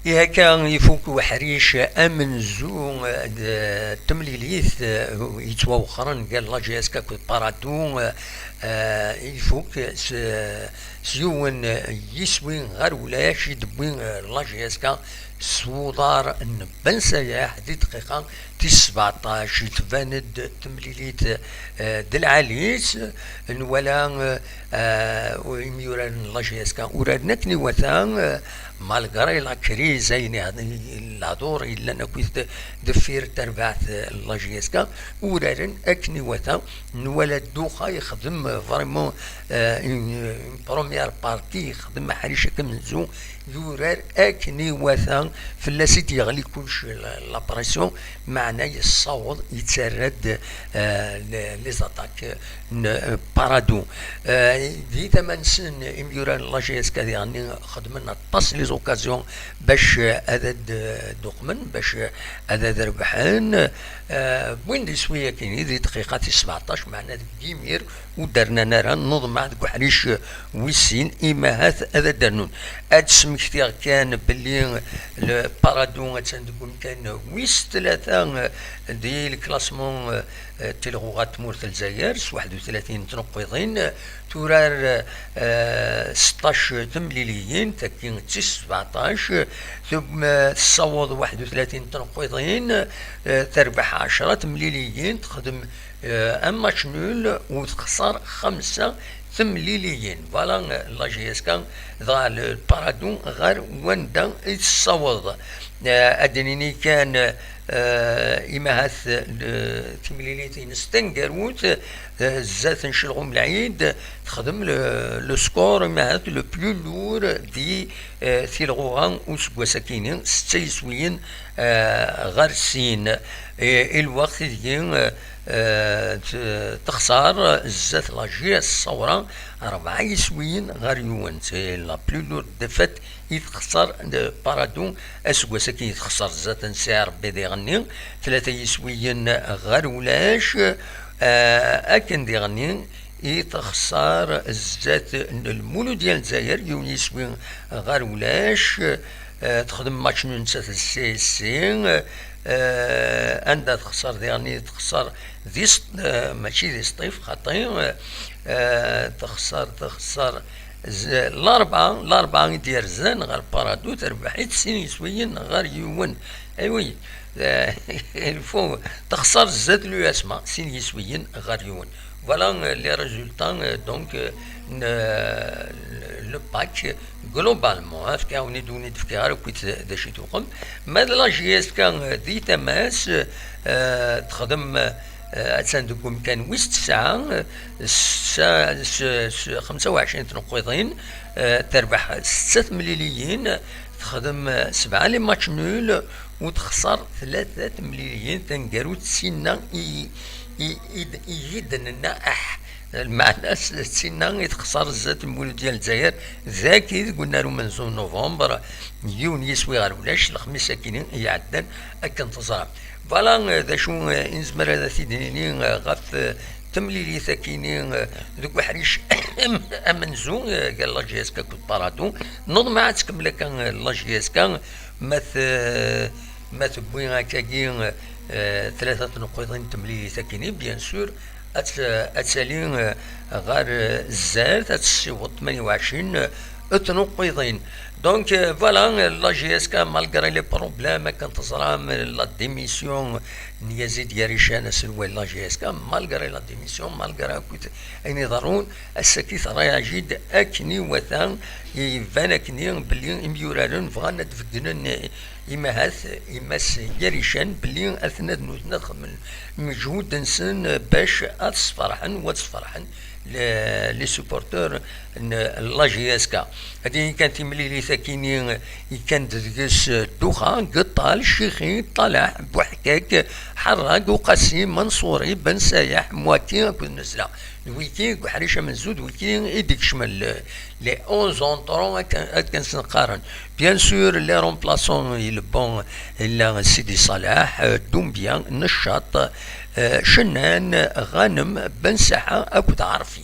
كان يفوك وحريش امن زو تمليليث يتوخرن قال لا جي اس كاكو بارادون يفوك سيون يسوين غير ولاش يدبوين لا جي اس كا سودار نبن سياح دي دقيقة تي 17 تباند تمليليت دلعاليس ولا ويميوران لا جي اس كا ورادنا كني وثان مالغري لا كريز يعني لا دور الا نكويت دفير تربعت لا جي اس كا ورارن اكني وثا نولد دوخا يخدم فريمون بروميير بارتي يخدم حريشه كمنزو يورار اكني وثا في اللاسيت يغلي كلش لابريسيون معناه يصوت يتسرد لي زاتاك بارادو دي ثمان سن يوران لا جي اس كا يعني خدمنا طاس لي زوكازيون باش هذا دوقمن باش هذا ربحان وين دي شويه كاين دي دقيقه 17 معنا ديمير ودرنا نرى نوض مع حريش ويسين اما هذا درنون هاد سمكتي كان باللي البارادون تندقون كان ويس ثلاثه ديال الكلاسمون تلغوغات مورث الجزائر 31 تنقيضين تورار 16 تمليليين تكين 17 ثم تصوض 31 تنقيضين تربح 10 تمليليين تخدم اما شنول وتخسر 5 تمليليين فوالا لا جي اس كان ذا البارادون غير وندا يتصوض ادنيني كان إما هاث تمليليتين ستنقروت زات نشلغم العيد تخدم لو سكور إما هاث لو بلو لور دي ثيلغوغان وسكوا ساكينين ستيسوين غارسين الوقت دي تخسر زات لاجي الصورة 4 يسوين غير يوان لا بلو لور دفت يتخسر بارادون اسكوا ساكين يتخسر زات نساع ربي دي غني 3 يسويين غير ولاش اكن دي غني يتخسر الزات المولو ديال الجزائر يوم يسوي غير ولاش تخدم ماتش نونسات السي سي عندها تخسر ديالني تخسر ديس ماشي دي سطيف خاطين تخسر الأربعة ديال زان غير بارادو تربح حيت سين يسويين غير يوون ايوي الفو تخسر زاد لو اسما سين يسويين غير يوون فوالا لي ريزولطان دونك لو باك جلوبالمون فكاوني دوني دفكار كنت داشي توقم ماذا لا جي اس كان دي تماس تخدم تساندكم كان ويست ساعة 25 تنقيضين تربح 6 مليليين تخدم 7 لي ماتش نول وتخسر 3 مليليين تنقارو تسينا يدننا المعنى سينا يتخسر الزات المولد ديال الجزائر ذاكي قلنا له منزون نوفمبر يونيو يسوي غير ولاش الخميس ساكنين يعدن اكن تصرف فوالا ذا شو انزمر هذا سيدني غف تمليلي ثاكينين ذوك حريش امنزو قال لا جي اس كا كنت بارادو نوض ما تكمل كان لا جي اس كا ما بوين هكاكين 3 نقيضين تمليلي ثاكينين بيان سور اتسالين غير الزاد تسيوط 28 تنقيضين دونك فوالا لا جي اس كا مالغري لي بروبليم كانت تصرا لا ديميسيون نيازيد ياريشان سلوى لا جي اس كا مالغري لا ديميسيون مالغري كنت اني ضرون السكيت رايا جيد اكني وثان يبان اكني بلي ميورالون فغانا تفدنا إما هاث إماس ياريشان بلي أثناء نخدم من مجهود نسن باش أتصفرحن وتصفرحن لي سوبورتور لا جي اس كا هذه كانت ملي ثاكيني كانت تدقس دوخا قطال شيخي طلع بوحكاك حراق وقاسم منصوري بن سايح مواتي كون نزله الويكي حريشه من زود ويكي يديك شمال لي 11 اونطرون كان سنقارن بيان سور لي رومبلاسون يلبون الا سيدي صلاح دومبيان نشاط شنان غانم بن ساحه اكو تعرفي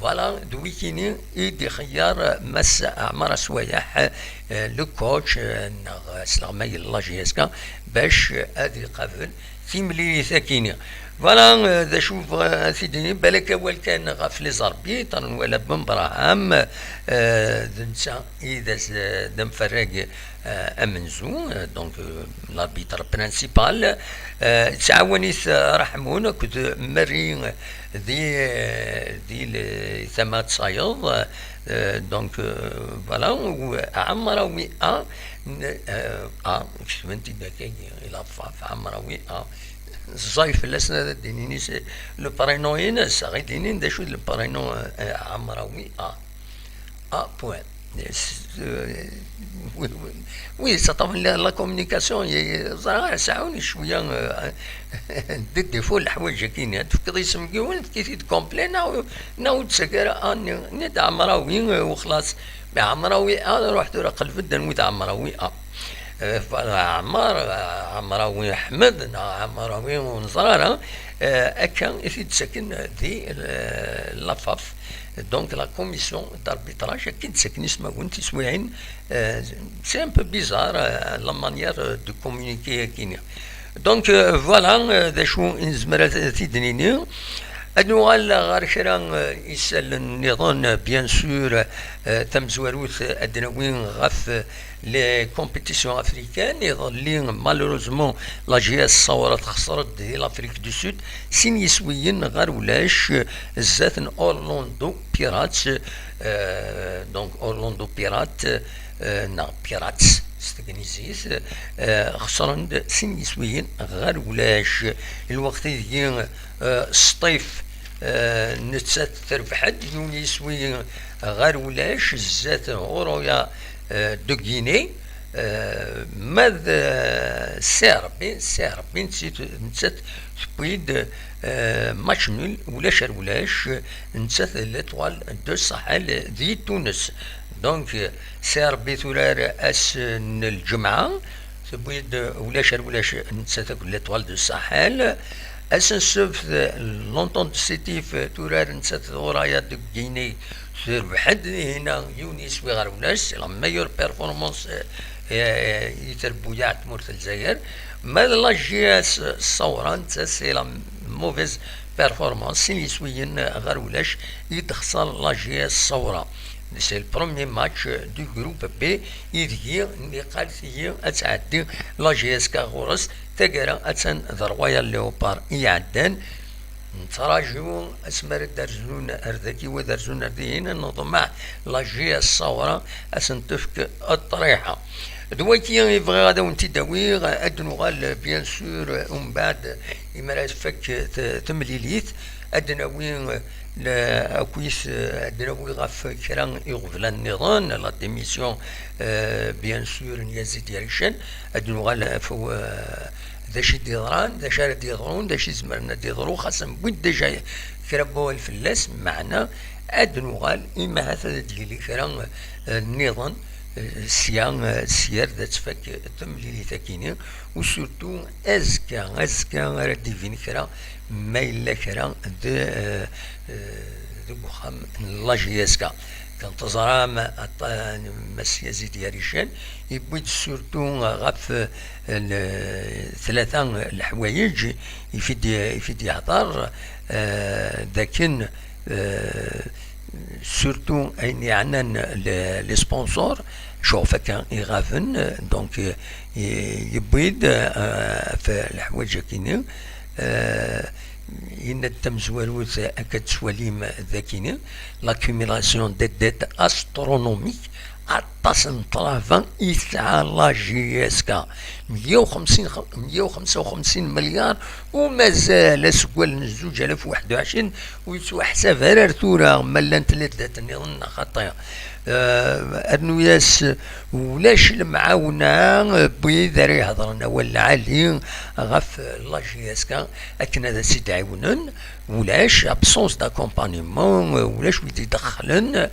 فوالا دويكيني يدي خيار مس عمر سوايح لو كوتش سلامي الله جيسكا باش ادي قبل في ملي ثاكيني فوالا ذا شوف سيدي بالك اول كان غاف لي زاربيت ولا بن براهام ذنسا اذا دم فرق امنزو دونك لاربيتر برانسيبال تعاونيت رحمون كنت مري دي ثمات صايض دونك فوالا عمراوي شفنتي داكي الى عمراوي زايف لسنا دينيني لو بارينوين صغير دينين دا شو لو بارينو عمراوي بوان وي سا طبعا لا كومونيكاسيون صراحه ساعوني شويه دي ديفو الحوايج كاينين تفكر اسم كيون كيفيت كومبلي ناود سكر نيت عمراوي وخلاص بعمراوي رحت قلب الدنوت عمراوي عمراوي احمد عمراوي ونصرارة اكا يفيد ساكن دي لافاف دونك لا كوميسيون داربيتراج كي تسكن اسمها وانت سواعين سي ان بو بيزار لا مانيير دو كومونيكي كاينه دونك فوالا ذا شو نزمر تيدنيني أدنوال غير كرا يسال النظام بيان سور تم زواروث أدنوين غف لي كومبيتيسيون أفريكان يظلين مالوروزمون لا جي اس صورت خسرت دي لافريك دو سود سين يسويين غير ولاش زات أورلاندو بيراتس دونك أورلاندو بيرات بيراتس استغنيزيس خسرن سين يسويين غير ولاش الوقت دي سطيف نتسات تربحد يوني يسوي غير ولاش زات غرويا دو غيني ماذا سيربي نتسات تبويد ماتش نول ولاش نتسات ليطوال دو الساحل دي تونس دونك سيربي ثورار اس الجمعة تبويد ولاش نتسات ليطوال دو الساحل اسنسوف لونتون سيتيف تورار نسات ورايا دو غيني سير بحد هنا يونيس وغارولاش لا ميور بيرفورمانس يتربو يعت مورت الجزائر ماذا لا جياس الصورة نتا سي لا موفيز بيرفورمانس يسويين غارولاش يتخسر لا جياس الصورة سي البروميي ماتش دو جروب بي يدي اللي قال فيه اتعدي لا جي اس كاغورس تقرا اتن ذرويا ليوبار يعدان نتراجعوا اسمر درزون اردكي ودرزون ارديين نضمع لا جي اس الصورة اسن تفك الطريحة دويتي يبغي غادا ونتي داوي ادنو غال بيان سور ومن بعد يمارس فك تمليليت ادناوي لا كويس دراوي غاف كرا يغفل النظام لا ديميسيون بيان سور يزيد يرشن ادنو غال فو داش ديضران داش راه ديضرون داش زمرنا ديضرو خاصم بود ديجا كربوا الفلاس معنا ادنو غال اما هذا ديالي كرا النظام سيار ذات فك تمليلي تاكيني وسورتو ازكا راه ديفين كرا ما إلا كرا دو بوخام لاجياسكا كان تزرام مس يزيد ياريشان يبويد سورتو غاف ثلاثة الحوايج يفيد يهضر لكن سورتو اين يعنان لي سبونسور شوف كان يغافن دونك يبويد في الحوايج كينين يندم زوالوز اكاد سواليم ذاكيني لاكوميلاسيون دي ديت استرونوميك عطاسن طرافا يسعى لا جي اس كا 155 مليار ومازال سكوال 2021 ويسوى حساب هرار ثورة ملان ثلاثة نظن خطية أنوياس ولاش المعاونة بيذا يهضرنا ولا علي غف لا جي اس كا لكن هذا سيد عاونن ولاش ابسونس داكومبانيمون ولاش ويدي يدخلن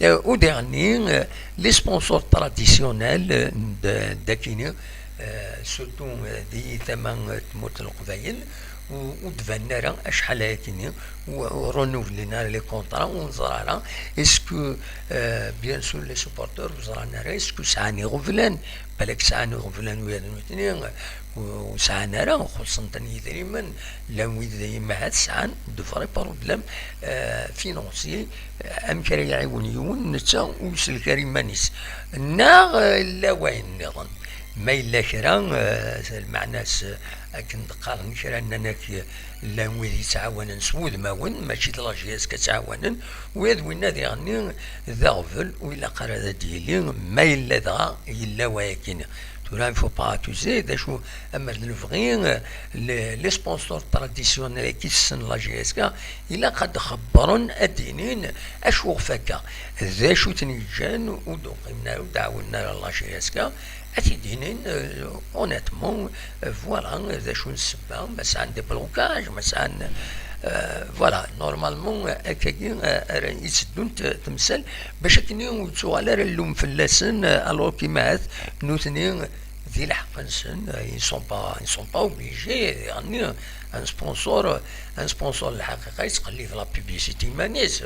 وديرني لي سبونسور تراديسيونيل داكيني سورتو دي ثمن تموت القبايل ودفنا راه شحال هاكيني ورونوفلينا لي كونطرا ونزرع راه اسكو بيان سور لي سوبورتور وزرانا راه اسكو ساعني غفلان بالك ساعني غفلان ويا الاثنين وساعنا راه خصوصا يدريمن لو دايما هاد ساعان دو فري بروبليم فينونسي ام كرا يعاون يون نتا ويسل كريمانيس نا لا وين نظن ما إلا كرا المعناس أكن قارن كرا أنك لا ويد يتعاون نسود ما وين ماشي لاجياس كتعاونن ويد وين هذا يعني ذا غفل وإلا قرا ديالي ما إلا ذا إلا ولكن ترى فو با توزي دا شو اما الفغين لي سبونسور تراديسيونيل كيسن لاجيسكا الا قد خبرن الدينين اشو فكا ذا شو تنجان ودوق منا ودعونا لاجيسكا اتيدينين اونيتمون فوالا ذا شو نسبه مثلا دي بلوكاج مثلا فوالا نورمالمون هكاكي يسدون تمثال باش كني وتسوالر اللوم فلاسن الوغ كيما هاد نوثني ذي الحق نسن ils sont pas obligés يعني ان سبونسور الحقيقه يتقلي في لا بيبليسيتي مانيس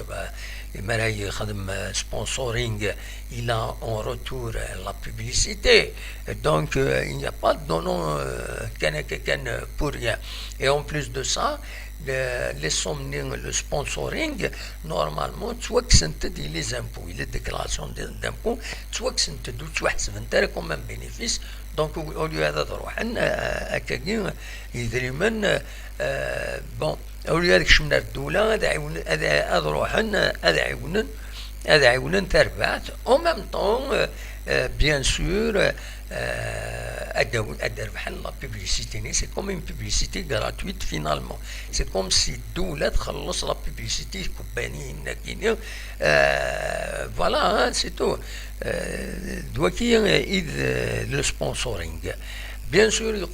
ما راه يخدم سبونسورينغ الى اون روتور لا بيبليسيتي دونك il n'y a pas de non كان pour rien et en plus de ça les sommes le sponsoring normalement soit que c'est les impôts les déclarations d'impôts soit que c'est tu as comme un bénéfice donc au lieu هذا تروح هكاكي يدريمن بون au lieu هذيك شمنا الدولة هذا روحن هذا عيونا تربعت en même temps bien sûr الربح لا بيبليسيتي سي كوم اون بيبليسيتي غراتويت فينالمون سي كوم سي الدولة تخلص لا بيبليسيتي كومبانيين كاينين فوالا سي تو دوكي إذ لو سبونسورينغ بيان سور